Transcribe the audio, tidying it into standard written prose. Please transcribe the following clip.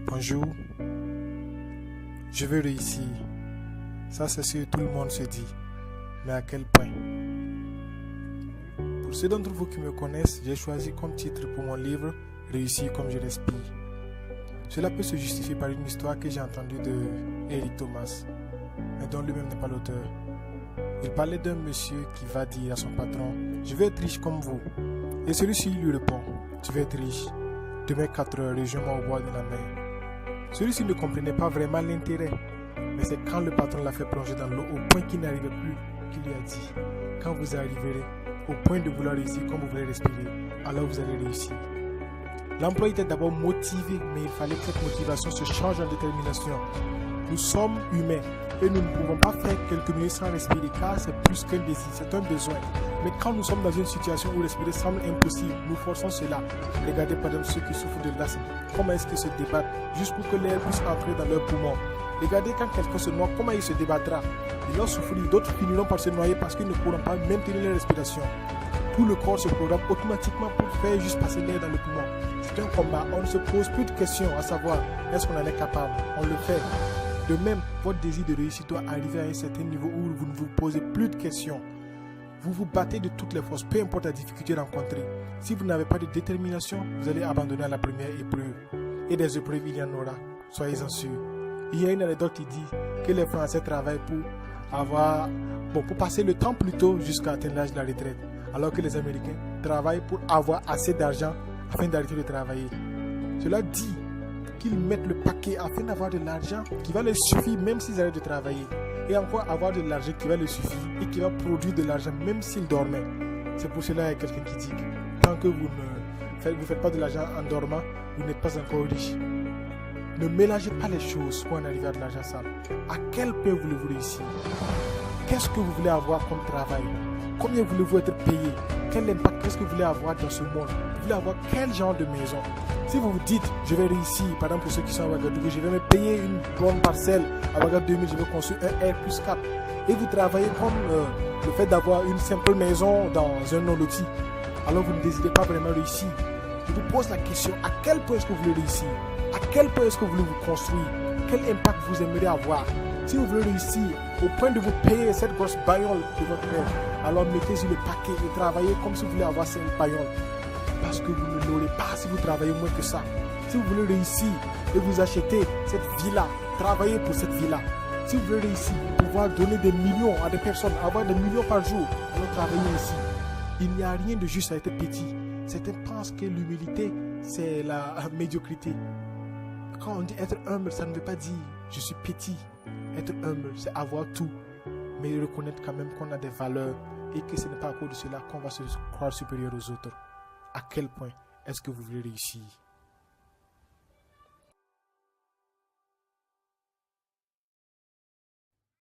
Bonjour, je veux réussir. Ça, c'est ce que tout le monde se dit. Mais à quel point? Pour ceux d'entre vous qui me connaissent, j'ai choisi comme titre pour mon livre « Réussir comme je respire ». Cela peut se justifier par une histoire que j'ai entendue de Eric Thomas, mais dont lui-même n'est pas l'auteur. Il parlait d'un monsieur qui va dire à son patron « Je veux être riche comme vous ». Et celui-ci lui répond « Tu veux être riche? Demain 4 heures, rejoins-moi au bord de la mer ». Celui-ci ne comprenait pas vraiment l'intérêt, mais c'est quand le patron l'a fait plonger dans l'eau au point qu'il n'arrivait plus qu'il lui a dit « Quand vous arriverez au point de vouloir réussir comme vous voulez respirer, alors vous allez réussir ». L'employé était d'abord motivé, mais il fallait que cette motivation se change en détermination. Nous sommes humains et nous ne pouvons pas faire quelques minutes sans respirer car c'est plus qu'un désir, c'est un besoin. Mais quand nous sommes dans une situation où respirer semble impossible, nous forçons cela. Regardez par exemple ceux qui souffrent de l'asthme. Comment est-ce qu'ils se débattent juste pour que l'air puisse entrer dans leurs poumons. Regardez quand quelqu'un se noie, comment il se débattra. Ils vont souffrir, d'autres finiront par se noyer parce qu'ils ne pourront pas maintenir leur respiration. Tout le corps se programme automatiquement pour faire juste passer l'air dans le poumon. C'est un combat, on ne se pose plus de questions à savoir est-ce qu'on en est capable, on le fait. De même, votre désir de réussite doit arriver à un certain niveau où vous ne vous posez plus de questions. Vous vous battez de toutes les forces, peu importe la difficulté rencontrée. Si vous n'avez pas de détermination, vous allez abandonner à la première épreuve. Et des épreuves, il y en aura, soyez-en sûrs. Il y a une anecdote qui dit que les Français travaillent pour passer le temps plus tôt jusqu'à atteindre l'âge de la retraite, alors que les Américains travaillent pour avoir assez d'argent afin d'arrêter de travailler. Cela dit qu'ils mettent le paquet afin d'avoir de l'argent qui va leur suffire même s'ils arrêtent de travailler. Et encore avoir de l'argent qui va leur suffire et qui va produire de l'argent même s'ils dormaient. C'est pour cela qu'il y a quelqu'un qui dit que tant que vous ne faites pas de l'argent en dormant, vous n'êtes pas encore riche. Ne mélangez pas les choses pour en arriver à de l'argent sale. À quel point voulez-vous réussir? Qu'est-ce que vous voulez avoir comme travail? Combien voulez-vous être payé? Quel impact est-ce que vous voulez avoir dans ce monde? Vous voulez avoir quel genre de maison? Si vous vous dites, je vais réussir, par exemple pour ceux qui sont à Ouagadougou, je vais me payer une bonne parcelle à Ouagadougou 2000, je vais construire un R+4. Et vous travaillez comme le fait d'avoir une simple maison dans un non-loti. Alors vous ne désirez pas vraiment réussir. Je vous pose la question, à quel point est-ce que vous voulez réussir? À quel point est-ce que vous voulez vous construire? Quel impact vous aimeriez avoir? Si vous voulez réussir au point de vous payer cette grosse bagnole de votre rêve, alors mettez-y le paquet et travaillez comme si vous voulez avoir cette bagnole. Parce que vous ne l'aurez pas si vous travaillez moins que ça. Si vous voulez réussir et vous achetez cette villa, travaillez pour cette villa. Si vous voulez réussir, pouvoir donner des millions à des personnes, avoir des millions par jour, alors travaillez ici. Il n'y a rien de juste à être petit. Certains pensent que l'humilité, c'est la médiocrité. Quand on dit être humble, ça ne veut pas dire je suis petit. Être humble, c'est avoir tout, mais reconnaître quand même qu'on a des valeurs et que ce n'est pas à cause de cela qu'on va se croire supérieur aux autres. À quel point est-ce que vous voulez réussir?